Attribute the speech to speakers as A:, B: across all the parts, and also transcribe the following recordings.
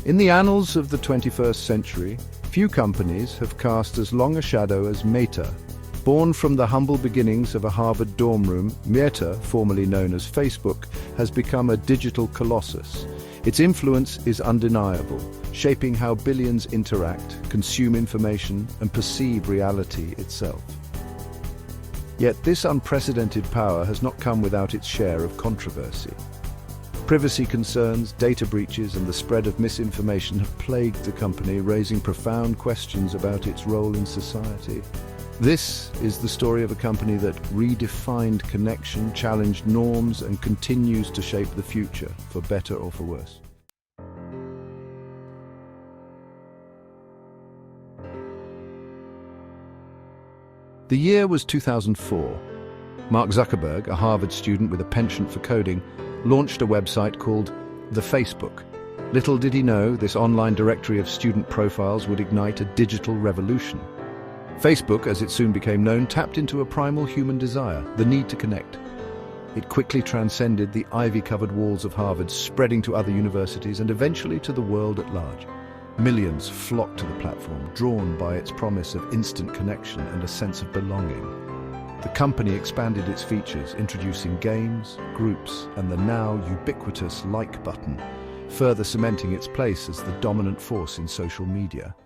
A: In the annals of the 21st century, few companies have cast as long a shadow as Meta. Born from the humble beginnings of a Harvard dorm room, Meta, formerly known as Facebook, has become a digital colossus. Its influence is undeniable, shaping how billions interact, consume information, and perceive reality itself. Yet this unprecedented power has not come without its share of controversy. Privacy concerns, data breaches, and the spread of misinformation have plagued the company, raising profound questions about its role in society. This is the story of a company that redefined connection, challenged norms, and continues to shape the future, for better or for worse. The year was 2004. Mark Zuckerberg, a Harvard student with a penchant for coding, launched a website called The Facebook. Little did he know, this online directory of student profiles would ignite a digital revolution. Facebook, as it soon became known, tapped into a primal human desire, the need to connect. It quickly transcended the ivy-covered walls of Harvard, spreading to other universities and eventually to the world at large. Millions flocked to the platform, drawn by its promise of instant connection and a sense of belonging. The company expanded its features, introducing games, groups, and the now ubiquitous like button, further cementing its place as the dominant force in social media.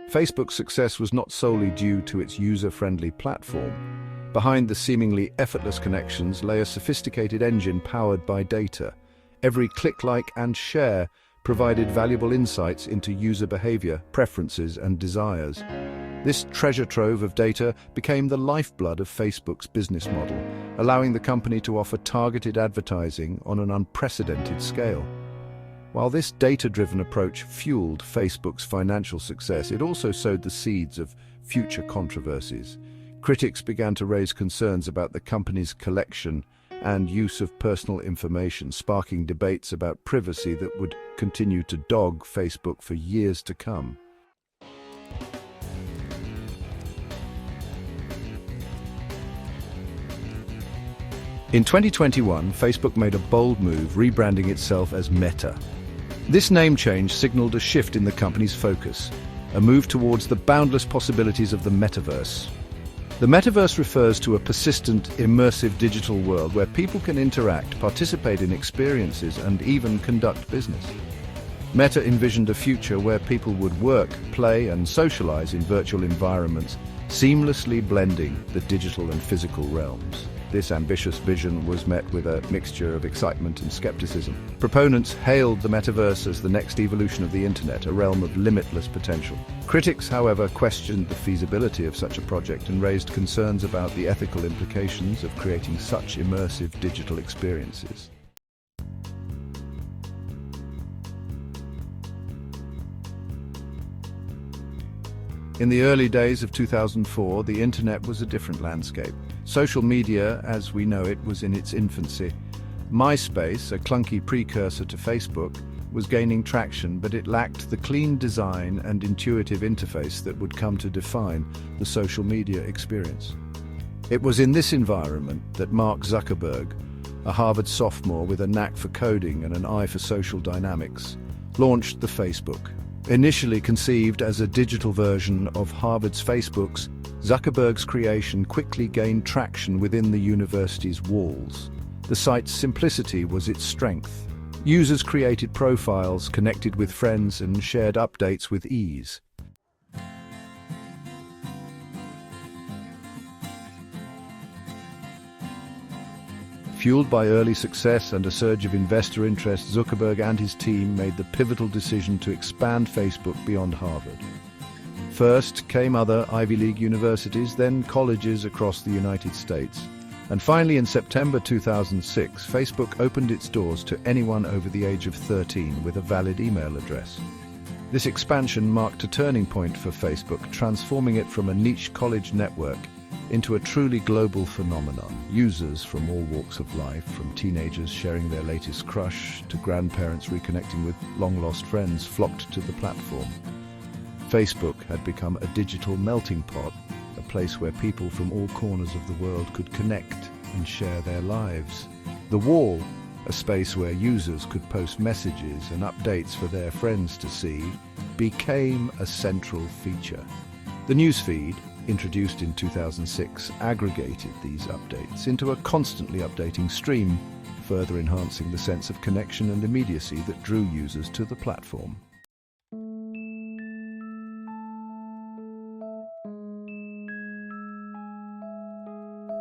A: Facebook's success was not solely due to its user-friendly platform. Behind the seemingly effortless connections lay a sophisticated engine powered by data. Every click, like, and share provided valuable insights into user behavior, preferences, and desires. This treasure trove of data became the lifeblood of Facebook's business model, allowing the company to offer targeted advertising on an unprecedented scale. While this data-driven approach fueled Facebook's financial success, it also sowed the seeds of future controversies. Critics began to raise concerns about the company's collection and use of personal information, sparking debates about privacy that would continue to dog Facebook for years to come. In 2021, Facebook made a bold move, rebranding itself as Meta. This name change signaled a shift in the company's focus, a move towards the boundless possibilities of the metaverse. The metaverse refers to a persistent, immersive digital world where people can interact, participate in experiences, and even conduct business. Meta envisioned a future where people would work, play, and socialize in virtual environments, seamlessly blending the digital and physical realms. This ambitious vision was met with a mixture of excitement and skepticism. Proponents hailed the metaverse as the next evolution of the internet, a realm of limitless potential. Critics, however, questioned the feasibility of such a project and raised concerns about the ethical implications of creating such immersive digital experiences. In the early days of 2004, the internet was a different landscape. Social media, as we know it, was in its infancy. MySpace, a clunky precursor to Facebook, was gaining traction, but it lacked the clean design and intuitive interface that would come to define the social media experience. It was in this environment that Mark Zuckerberg, a Harvard sophomore with a knack for coding and an eye for social dynamics, launched the Facebook. Initially conceived as a digital version of Harvard's Facebook's, Zuckerberg's creation quickly gained traction within the university's walls. The site's simplicity was its strength. Users created profiles, connected with friends, and shared updates with ease. Fueled by early success and a surge of investor interest, Zuckerberg and his team made the pivotal decision to expand Facebook beyond Harvard. First came other Ivy League universities, then colleges across the United States. And finally, in September 2006, Facebook opened its doors to anyone over the age of 13 with a valid email address. This expansion marked a turning point for Facebook, transforming it from a niche college network into a truly global phenomenon. Users from all walks of life, from teenagers sharing their latest crush to grandparents reconnecting with long-lost friends, flocked to the platform. Facebook had become a digital melting pot, a place where people from all corners of the world could connect, and share their lives. The wall, a space where users could post messages and updates for their friends to see, became a central feature. The newsfeed, introduced in 2006, aggregated these updates into a constantly updating stream, further enhancing the sense of connection and immediacy that drew users to the platform.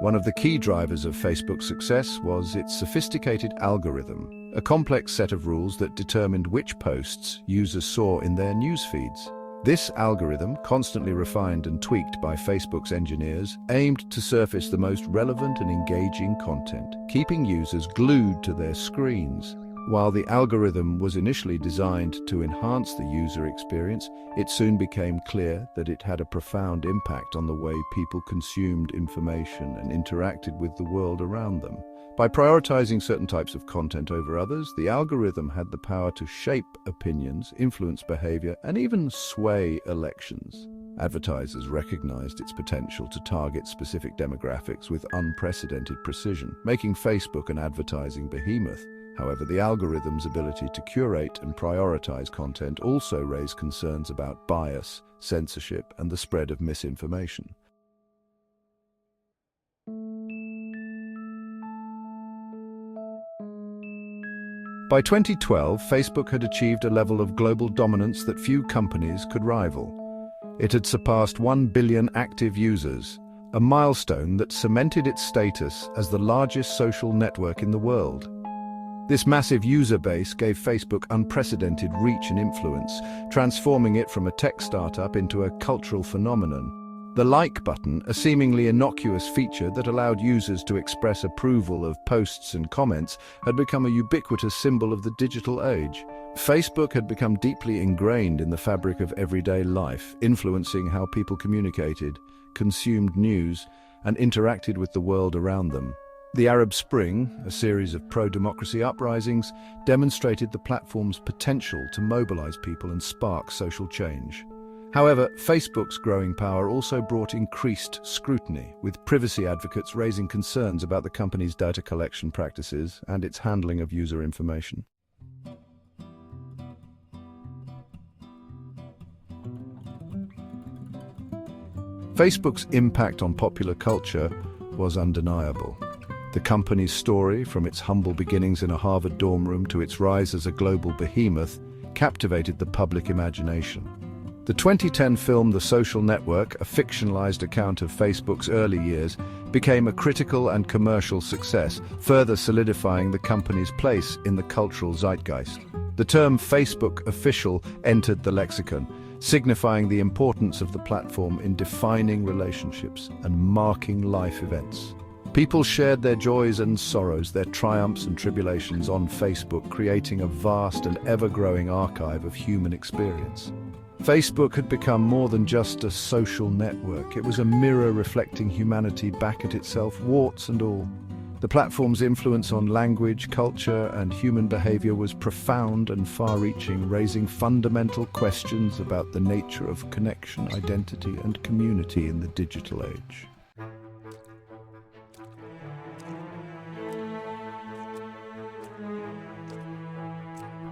A: One of the key drivers of Facebook's success was its sophisticated algorithm, a complex set of rules that determined which posts users saw in their news feeds. This algorithm, constantly refined and tweaked by Facebook's engineers, aimed to surface the most relevant and engaging content, keeping users glued to their screens. While the algorithm was initially designed to enhance the user experience, it soon became clear that it had a profound impact on the way people consumed information and interacted with the world around them. By prioritizing certain types of content over others, the algorithm had the power to shape opinions, influence behavior, and even sway elections. Advertisers recognized its potential to target specific demographics with unprecedented precision, making Facebook an advertising behemoth. However, the algorithm's ability to curate and prioritize content also raised concerns about bias, censorship, and the spread of misinformation. By 2012, Facebook had achieved a level of global dominance that few companies could rival. It had surpassed 1 billion active users, a milestone that cemented its status as the largest social network in the world. This massive user base gave Facebook unprecedented reach and influence, transforming it from a tech startup into a cultural phenomenon. The like button, a seemingly innocuous feature that allowed users to express approval of posts and comments, had become a ubiquitous symbol of the digital age. Facebook had become deeply ingrained in the fabric of everyday life, influencing how people communicated, consumed news, and interacted with the world around them. The Arab Spring, a series of pro-democracy uprisings, demonstrated the platform's potential to mobilize people and spark social change. However, Facebook's growing power also brought increased scrutiny, with privacy advocates raising concerns about the company's data collection practices and its handling of user information. Facebook's impact on popular culture was undeniable. The company's story, from its humble beginnings in a Harvard dorm room to its rise as a global behemoth, captivated the public imagination. The 2010 film The Social Network, a fictionalized account of Facebook's early years, became a critical and commercial success, further solidifying the company's place in the cultural zeitgeist. The term Facebook official entered the lexicon, signifying the importance of the platform in defining relationships and marking life events. People shared their joys and sorrows, their triumphs and tribulations on Facebook, creating a vast and ever-growing archive of human experience. Facebook had become more than just a social network. It was a mirror reflecting humanity back at itself, warts and all. The platform's influence on language, culture, and human behavior was profound and far-reaching, raising fundamental questions about the nature of connection, identity, and community in the digital age.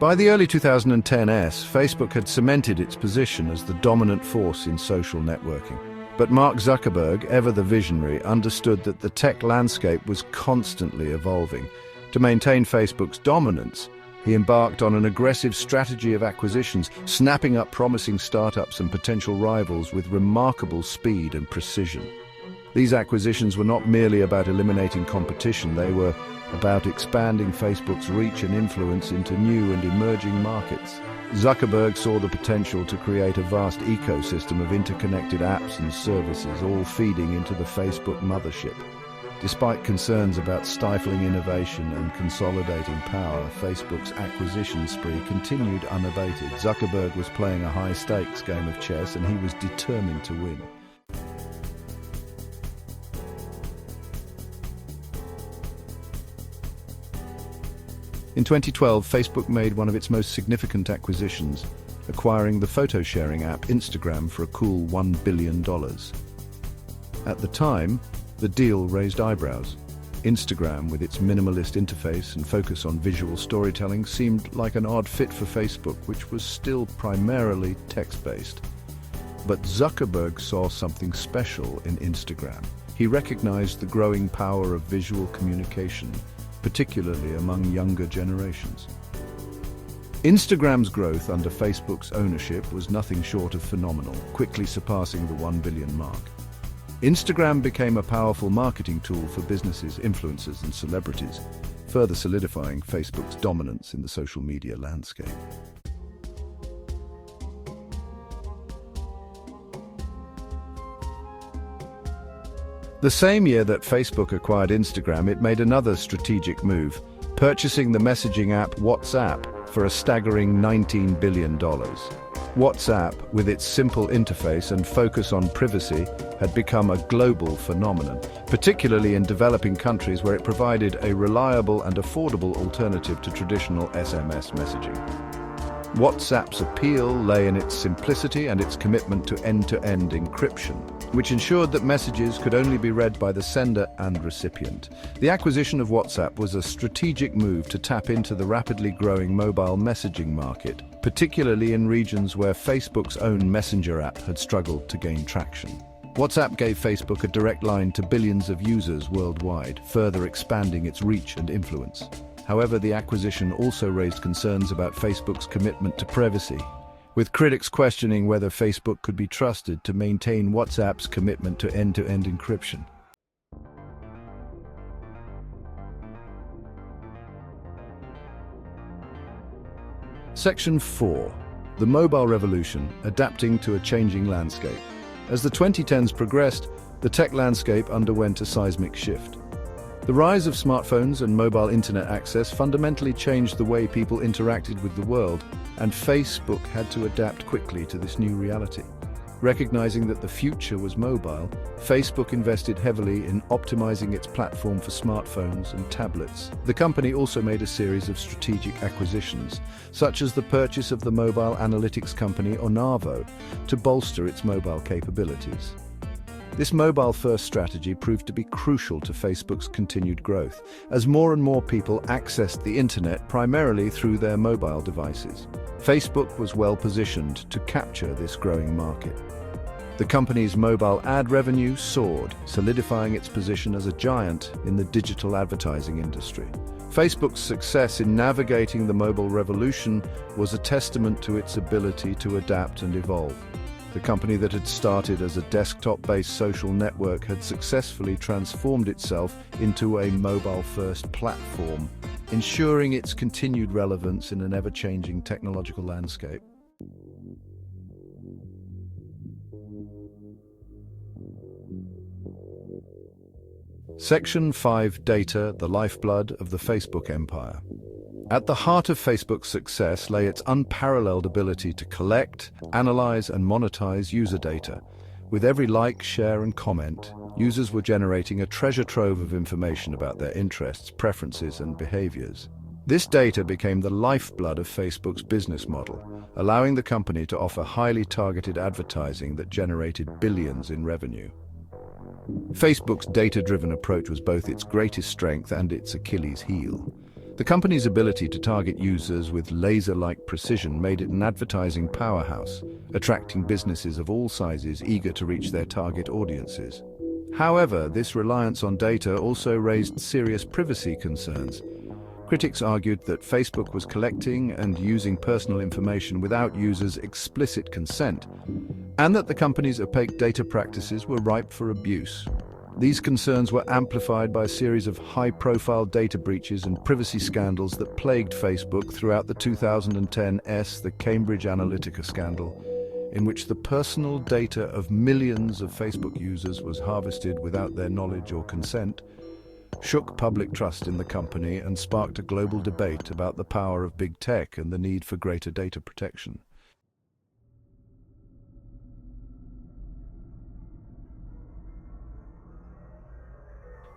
A: By the early 2010s, Facebook had cemented its position as the dominant force in social networking. But Mark Zuckerberg, ever the visionary, understood that the tech landscape was constantly evolving. To maintain Facebook's dominance, he embarked on an aggressive strategy of acquisitions, snapping up promising startups and potential rivals with remarkable speed and precision. These acquisitions were not merely about eliminating competition, they were about expanding Facebook's reach and influence into new and emerging markets. Zuckerberg saw the potential to create a vast ecosystem of interconnected apps and services, all feeding into the Facebook mothership. Despite concerns about stifling innovation and consolidating power, Facebook's acquisition spree continued unabated. Zuckerberg was playing a high-stakes game of chess, and he was determined to win. In 2012, Facebook made one of its most significant acquisitions, acquiring the photo-sharing app Instagram for a cool $1 billion. At the time, the deal raised eyebrows. Instagram, with its minimalist interface and focus on visual storytelling, seemed like an odd fit for Facebook, which was still primarily text-based. But Zuckerberg saw something special in Instagram. He recognized the growing power of visual communication, particularly among younger generations. Instagram's growth under Facebook's ownership was nothing short of phenomenal, quickly surpassing the 1 billion mark. Instagram became a powerful marketing tool for businesses, influencers, and celebrities, further solidifying Facebook's dominance in the social media landscape. The same year that Facebook acquired Instagram, it made another strategic move, purchasing the messaging app WhatsApp for a staggering $19 billion. WhatsApp, with its simple interface and focus on privacy, had become a global phenomenon, particularly in developing countries where it provided a reliable and affordable alternative to traditional SMS messaging. WhatsApp's appeal lay in its simplicity and its commitment to end-to-end encryption, which ensured that messages could only be read by the sender and recipient. The acquisition of WhatsApp was a strategic move to tap into the rapidly growing mobile messaging market, particularly in regions where Facebook's own Messenger app had struggled to gain traction. WhatsApp gave Facebook a direct line to billions of users worldwide, further expanding its reach and influence. However, the acquisition also raised concerns about Facebook's commitment to privacy, with critics questioning whether Facebook could be trusted to maintain WhatsApp's commitment to end-to-end encryption. Section 4. The mobile revolution, adapting to a changing landscape. As the 2010s progressed, the tech landscape underwent a seismic shift. The rise of smartphones and mobile internet access fundamentally changed the way people interacted with the world, and Facebook had to adapt quickly to this new reality. Recognizing that the future was mobile, Facebook invested heavily in optimizing its platform for smartphones and tablets. The company also made a series of strategic acquisitions, such as the purchase of the mobile analytics company Onavo to bolster its mobile capabilities. This mobile-first strategy proved to be crucial to Facebook's continued growth, as more and more people accessed the internet primarily through their mobile devices. Facebook was well positioned to capture this growing market. The company's mobile ad revenue soared, solidifying its position as a giant in the digital advertising industry. Facebook's success in navigating the mobile revolution was a testament to its ability to adapt and evolve. The company that had started as a desktop-based social network had successfully transformed itself into a mobile-first platform, ensuring its continued relevance in an ever-changing technological landscape. Section 5. Data, the lifeblood of the Facebook empire. At the heart of Facebook's success lay its unparalleled ability to collect, analyze, and monetize user data. With every like, share, and comment, users were generating a treasure trove of information about their interests, preferences, and behaviors. This data became the lifeblood of Facebook's business model, allowing the company to offer highly targeted advertising that generated billions in revenue. Facebook's data-driven approach was both its greatest strength and its Achilles heel. The company's ability to target users with laser-like precision made it an advertising powerhouse, attracting businesses of all sizes eager to reach their target audiences. However, this reliance on data also raised serious privacy concerns. Critics argued that Facebook was collecting and using personal information without users' explicit consent, and that the company's opaque data practices were ripe for abuse. These concerns were amplified by a series of high-profile data breaches and privacy scandals that plagued Facebook throughout the 2010s, the Cambridge Analytica scandal, in which the personal data of millions of Facebook users was harvested without their knowledge or consent, shook public trust in the company and sparked a global debate about the power of big tech and the need for greater data protection.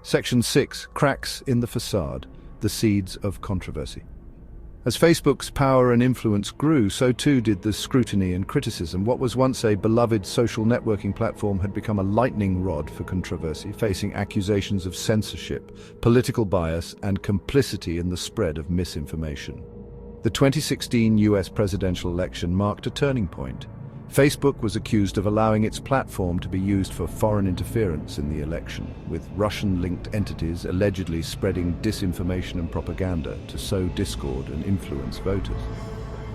A: Section 6. Cracks in the facade, the seeds of controversy. As Facebook's power and influence grew, so too did the scrutiny and criticism. What was once a beloved social networking platform had become a lightning rod for controversy, facing accusations of censorship, political bias, and complicity in the spread of misinformation. The 2016 US presidential election marked a turning point. Facebook was accused of allowing its platform to be used for foreign interference in the election, with Russian-linked entities allegedly spreading disinformation and propaganda to sow discord and influence voters.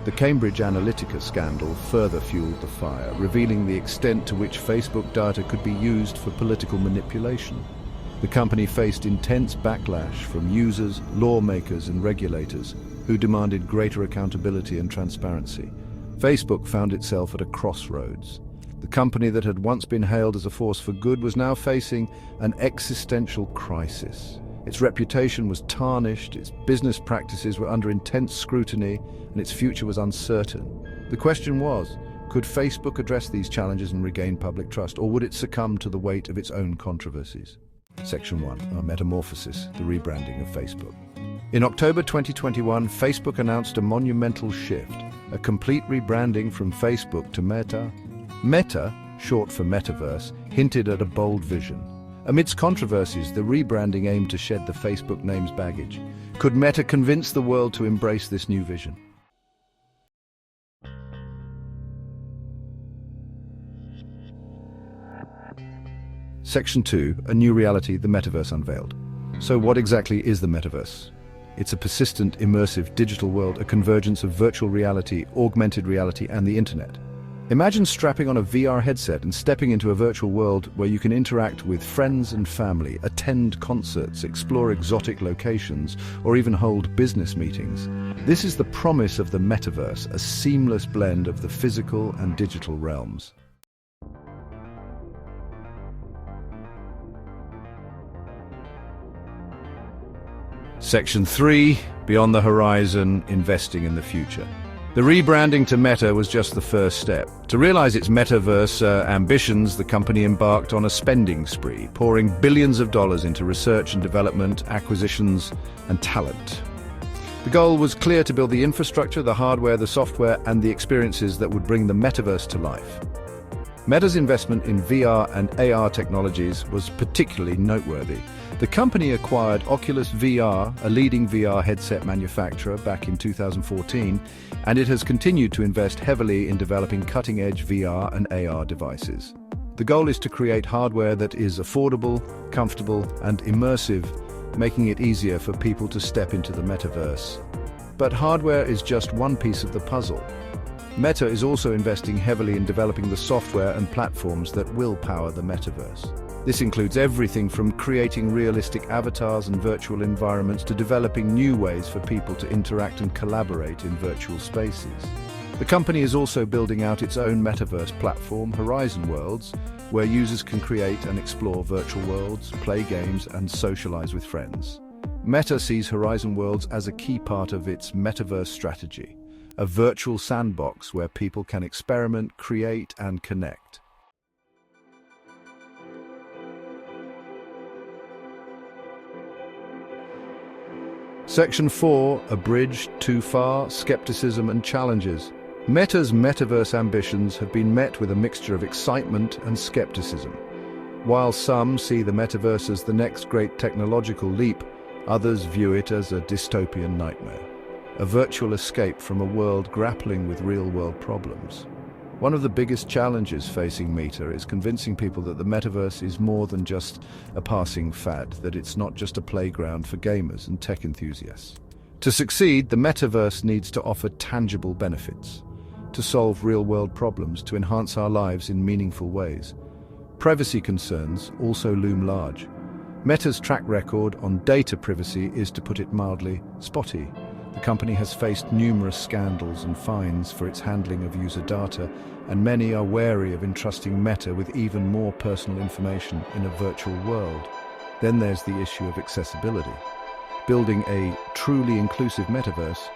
A: The Cambridge Analytica scandal further fueled the fire, revealing the extent to which Facebook data could be used for political manipulation. The company faced intense backlash from users, lawmakers, and regulators who demanded greater accountability and transparency. Facebook found itself at a crossroads. The company that had once been hailed as a force for good was now facing an existential crisis. Its reputation was tarnished, its business practices were under intense scrutiny, and its future was uncertain. The question was, could Facebook address these challenges and regain public trust, or would it succumb to the weight of its own controversies? Section 1. Our metamorphosis, the rebranding of Facebook. In October 2021, Facebook announced a monumental shift, a complete rebranding from Facebook to Meta. Meta, short for metaverse, hinted at a bold vision. Amidst controversies, the rebranding aimed to shed the Facebook name's baggage. Could Meta convince the world to embrace this new vision? Section 2, a new reality, the metaverse unveiled. So what exactly is the metaverse? It's a persistent, immersive digital world, a convergence of virtual reality, augmented reality, and the internet. Imagine strapping on a VR headset and stepping into a virtual world where you can interact with friends and family, attend concerts, explore exotic locations, or even hold business meetings. This is the promise of the metaverse, a seamless blend of the physical and digital realms. Section 3, Beyond the Horizon, Investing in the Future. The rebranding to Meta was just the first step. To realize its metaverse ambitions, the company embarked on a spending spree, pouring billions of dollars into research and development, acquisitions, and talent. The goal was clear: to build the infrastructure, the hardware, the software, and the experiences that would bring the metaverse to life. Meta's investment in VR and AR technologies was particularly noteworthy. The company acquired Oculus VR, a leading VR headset manufacturer, back in 2014, and it has continued to invest heavily in developing cutting-edge VR and AR devices. The goal is to create hardware that is affordable, comfortable, and immersive, making it easier for people to step into the metaverse. But hardware is just one piece of the puzzle. Meta is also investing heavily in developing the software and platforms that will power the metaverse. This includes everything from creating realistic avatars and virtual environments to developing new ways for people to interact and collaborate in virtual spaces. The company is also building out its own metaverse platform, Horizon Worlds, where users can create and explore virtual worlds, play games, and socialize with friends. Meta sees Horizon Worlds as a key part of its metaverse strategy, a virtual sandbox where people can experiment, create, and connect. Section 4, A Bridge Too Far, Skepticism and Challenges. Meta's metaverse ambitions have been met with a mixture of excitement and skepticism. While some see the metaverse as the next great technological leap, others view it as a dystopian nightmare, a virtual escape from a world grappling with real-world problems. One of the biggest challenges facing Meta is convincing people that the metaverse is more than just a passing fad, that it's not just a playground for gamers and tech enthusiasts. To succeed, the metaverse needs to offer tangible benefits, to solve real-world problems, to enhance our lives in meaningful ways. Privacy concerns also loom large. Meta's track record on data privacy is, to put it mildly, spotty. The company has faced numerous scandals and fines for its handling of user data, and many are wary of entrusting Meta with even more personal information in a virtual world. Then there's the issue of accessibility. Building a truly inclusive metaverse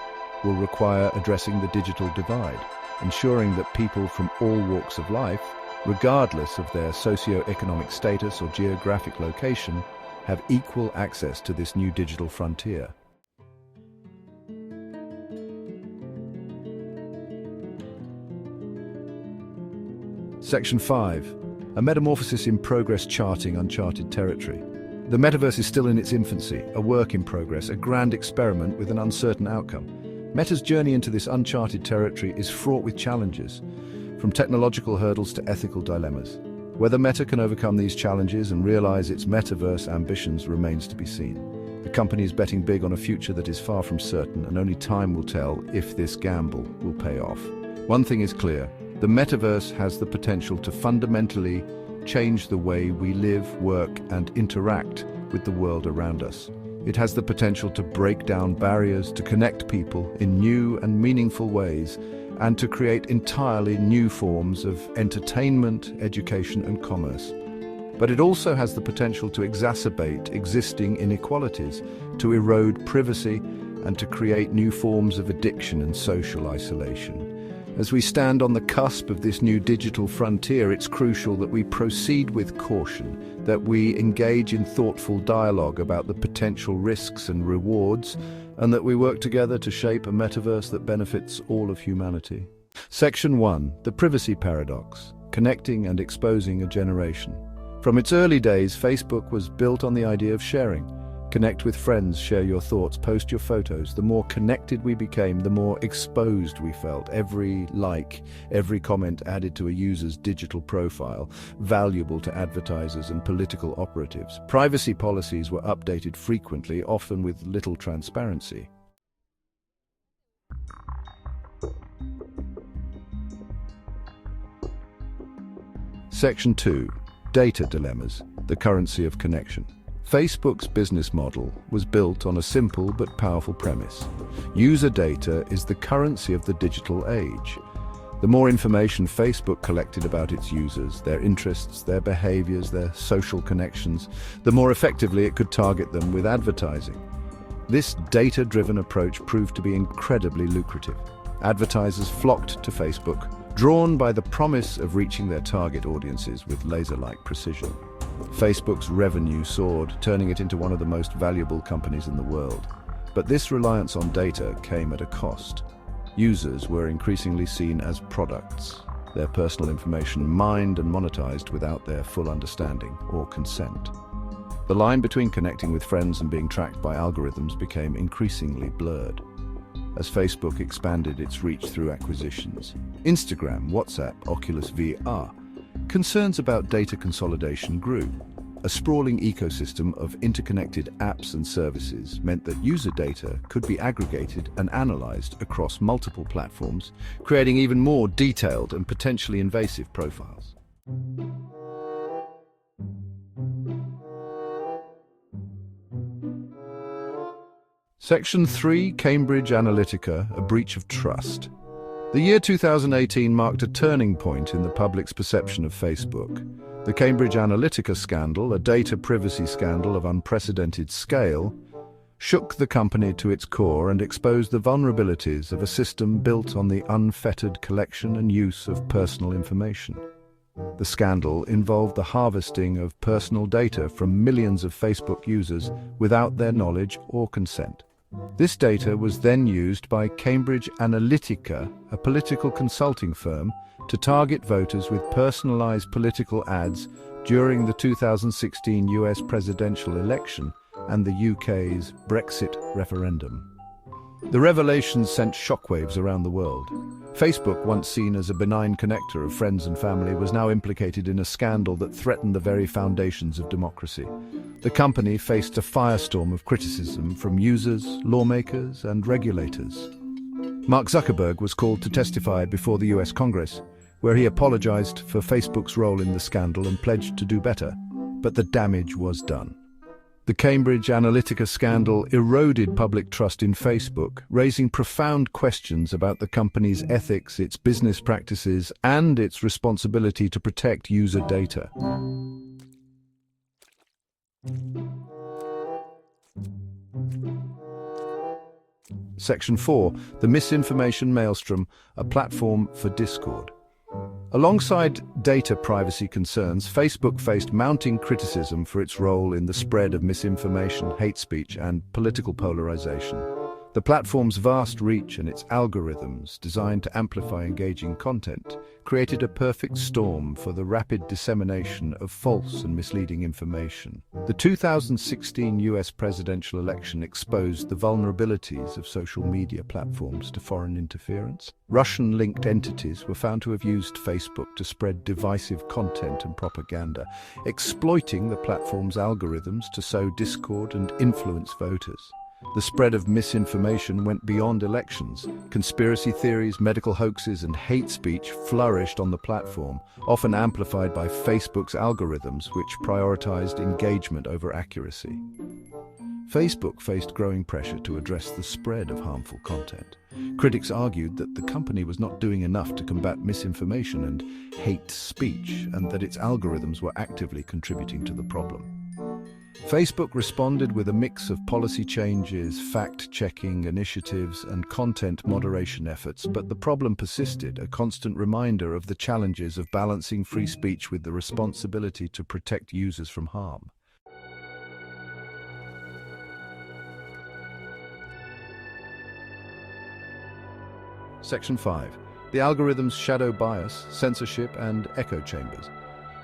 A: will require addressing the digital divide, ensuring that people from all walks of life, regardless of their socio-economic status or geographic location, have equal access to this new digital frontier. Section 5. A metamorphosis in progress, charting uncharted territory. The metaverse is still in its infancy, a work in progress, a grand experiment with an uncertain outcome. Meta's journey into this uncharted territory is fraught with challenges, from technological hurdles to ethical dilemmas. Whether Meta can overcome these challenges and realize its metaverse ambitions remains to be seen. The company is betting big on a future that is far from certain, and only time will tell if this gamble will pay off. One thing is clear: the metaverse has the potential to fundamentally change the way we live, work, and interact with the world around us. It has the potential to break down barriers, to connect people in new and meaningful ways, and to create entirely new forms of entertainment, education, and commerce. But it also has the potential to exacerbate existing inequalities, to erode privacy, and to create new forms of addiction and social isolation. As we stand on the cusp of this new digital frontier, it's crucial that we proceed with caution, that we engage in thoughtful dialogue about the potential risks and rewards, and that we work together to shape a metaverse that benefits all of humanity. Section 1. The privacy paradox: connecting and exposing a generation. From its early days, Facebook was built on the idea of sharing. Connect with friends, share your thoughts, post your photos. The more connected we became, the more exposed we felt. Every like, every comment added to a user's digital profile, valuable to advertisers and political operatives. Privacy policies were updated frequently, often with little transparency. Section 2. Data dilemmas: the currency of connection. Facebook's business model was built on a simple but powerful premise. User data is the currency of the digital age. The more information Facebook collected about its users, their interests, their behaviors, their social connections, the more effectively it could target them with advertising. This data-driven approach proved to be incredibly lucrative. Advertisers flocked to Facebook, drawn by the promise of reaching their target audiences with laser-like precision. Facebook's revenue soared, turning it into one of the most valuable companies in the world. But this reliance on data came at a cost. Users were increasingly seen as products, their personal information mined and monetized without their full understanding or consent. The line between connecting with friends and being tracked by algorithms became increasingly blurred. As Facebook expanded its reach through acquisitions, Instagram, WhatsApp, Oculus VR, concerns about data consolidation grew. A sprawling ecosystem of interconnected apps and services meant that user data could be aggregated and analyzed across multiple platforms, creating even more detailed and potentially invasive profiles. Section 3. Cambridge Analytica, a breach of trust. The year 2018 marked a turning point in the public's perception of Facebook. The Cambridge Analytica scandal, a data privacy scandal of unprecedented scale, shook the company to its core and exposed the vulnerabilities of a system built on the unfettered collection and use of personal information. The scandal involved the harvesting of personal data from millions of Facebook users without their knowledge or consent. This data was then used by Cambridge Analytica, a political consulting firm, to target voters with personalized political ads during the 2016 US presidential election and the UK's Brexit referendum. The revelations sent shockwaves around the world. Facebook, once seen as a benign connector of friends and family, was now implicated in a scandal that threatened the very foundations of democracy. The company faced a firestorm of criticism from users, lawmakers, and regulators. Mark Zuckerberg was called to testify before the US Congress, where he apologized for Facebook's role in the scandal and pledged to do better. But the damage was done. The Cambridge Analytica scandal eroded public trust in Facebook, raising profound questions about the company's ethics, its business practices, and its responsibility to protect user data. Section 4. The Misinformation Maelstrom, a platform for discord. Alongside data privacy concerns, Facebook faced mounting criticism for its role in the spread of misinformation, hate speech, and political polarization. The platform's vast reach and its algorithms, designed to amplify engaging content, created a perfect storm for the rapid dissemination of false and misleading information. The 2016 US presidential election exposed the vulnerabilities of social media platforms to foreign interference. Russian-linked entities were found to have used Facebook to spread divisive content and propaganda, exploiting the platform's algorithms to sow discord and influence voters. The spread of misinformation went beyond elections. Conspiracy theories, medical hoaxes, and hate speech flourished on the platform, often amplified by Facebook's algorithms, which prioritized engagement over accuracy. Facebook faced growing pressure to address the spread of harmful content. Critics argued that the company was not doing enough to combat misinformation and hate speech, and that its algorithms were actively contributing to the problem. Facebook responded with a mix of policy changes, fact-checking initiatives, and content moderation efforts, but the problem persisted, a constant reminder of the challenges of balancing free speech with the responsibility to protect users from harm. Section 5. The algorithm's shadow bias, censorship, and echo chambers.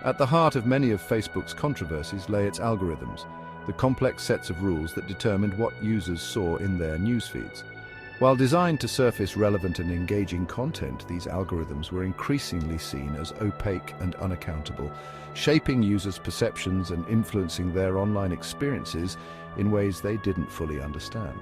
A: At the heart of many of Facebook's controversies lay its algorithms, the complex sets of rules that determined what users saw in their news feeds. While designed to surface relevant and engaging content, these algorithms were increasingly seen as opaque and unaccountable, shaping users' perceptions and influencing their online experiences in ways they didn't fully understand.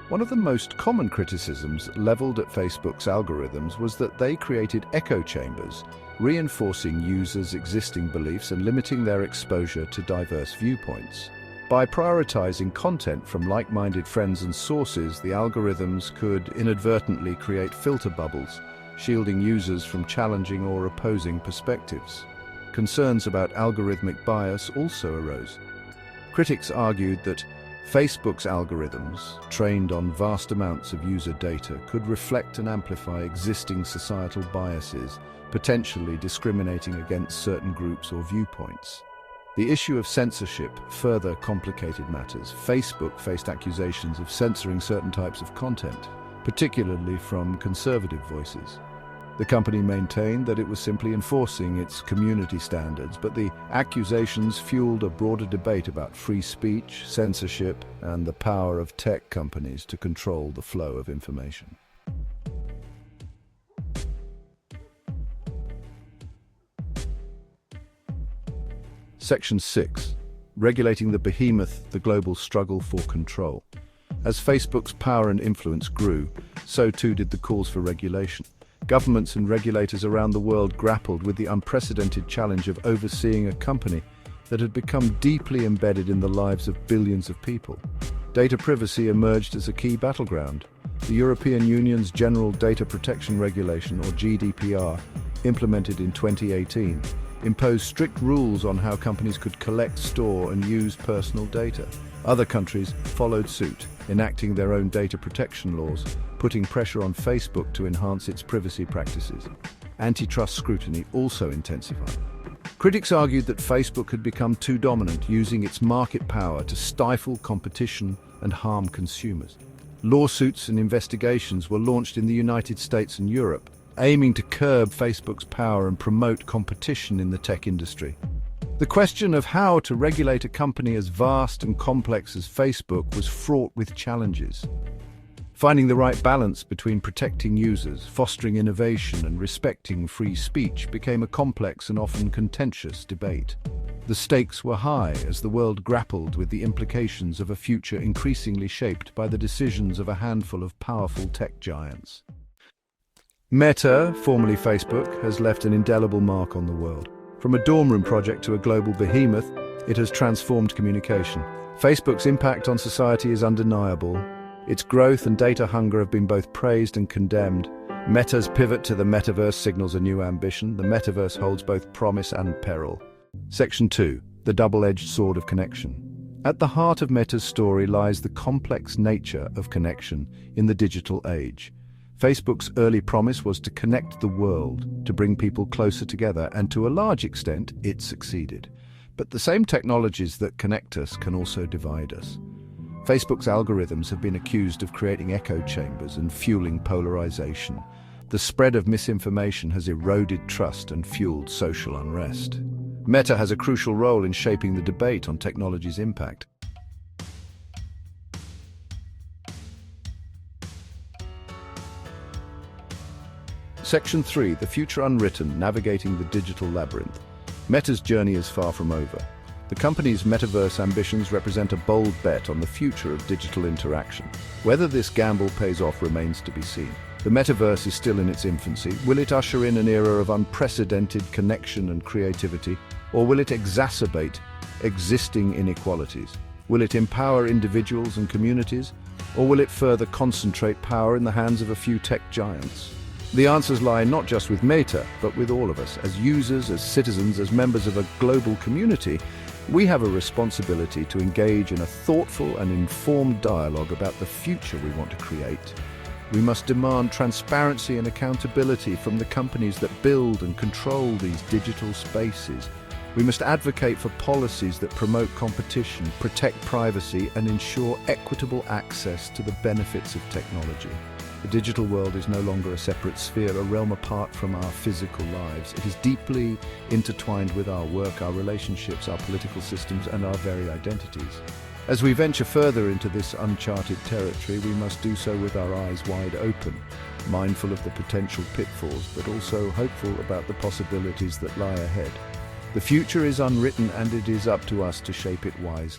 A: One of the most common criticisms leveled at Facebook's algorithms was that they created echo chambers, reinforcing users' existing beliefs and limiting their exposure to diverse viewpoints. By prioritizing content from like-minded friends and sources, the algorithms could inadvertently create filter bubbles, shielding users from challenging or opposing perspectives. Concerns about algorithmic bias also arose. Critics argued that Facebook's algorithms, trained on vast amounts of user data, could reflect and amplify existing societal biases, potentially discriminating against certain groups or viewpoints. The issue of censorship further complicated matters. Facebook faced accusations of censoring certain types of content, particularly from conservative voices. The company maintained that it was simply enforcing its community standards, but the accusations fueled a broader debate about free speech, censorship, and the power of tech companies to control the flow of information. Section 6. Regulating the behemoth, the global struggle for control. As Facebook's power and influence grew, so too did the calls for regulation. Governments and regulators around the world grappled with the unprecedented challenge of overseeing a company that had become deeply embedded in the lives of billions of people. Data privacy emerged as a key battleground. The European Union's General Data Protection Regulation, or GDPR, implemented in 2018, imposed strict rules on how companies could collect, store, and use personal data. Other countries followed suit, enacting their own data protection laws, putting pressure on Facebook to enhance its privacy practices. Antitrust scrutiny also intensified. Critics argued that Facebook had become too dominant, using its market power to stifle competition and harm consumers. Lawsuits and investigations were launched in the United States and Europe, aiming to curb Facebook's power and promote competition in the tech industry. The question of how to regulate a company as vast and complex as Facebook was fraught with challenges. Finding the right balance between protecting users, fostering innovation, and respecting free speech became a complex and often contentious debate. The stakes were high as the world grappled with the implications of a future increasingly shaped by the decisions of a handful of powerful tech giants. Meta, formerly Facebook, has left an indelible mark on the world. From a dorm room project to a global behemoth, it has transformed communication. Facebook's impact on society is undeniable. Its growth and data hunger have been both praised and condemned. Meta's pivot to the metaverse signals a new ambition. The metaverse holds both promise and peril. Section 2. The double-edged sword of connection. At the heart of Meta's story lies the complex nature of connection in the digital age. Facebook's early promise was to connect the world, to bring people closer together, and to a large extent, it succeeded. But the same technologies that connect us can also divide us. Facebook's algorithms have been accused of creating echo chambers and fueling polarization. The spread of misinformation has eroded trust and fueled social unrest. Meta has a crucial role in shaping the debate on technology's impact. Section 3, the future unwritten, navigating the digital labyrinth. Meta's journey is far from over. The company's metaverse ambitions represent a bold bet on the future of digital interaction. Whether this gamble pays off remains to be seen. The metaverse is still in its infancy. Will it usher in an era of unprecedented connection and creativity, or will it exacerbate existing inequalities? Will it empower individuals and communities, or will it further concentrate power in the hands of a few tech giants? The answers lie not just with Meta, but with all of us. As users, as citizens, as members of a global community, we have a responsibility to engage in a thoughtful and informed dialogue about the future we want to create. We must demand transparency and accountability from the companies that build and control these digital spaces. We must advocate for policies that promote competition, protect privacy, and ensure equitable access to the benefits of technology. The digital world is no longer a separate sphere, a realm apart from our physical lives. It is deeply intertwined with our work, our relationships, our political systems, and our very identities. As we venture further into this uncharted territory, we must do so with our eyes wide open, mindful of the potential pitfalls, but also hopeful about the possibilities that lie ahead. The future is unwritten, and it is up to us to shape it wisely.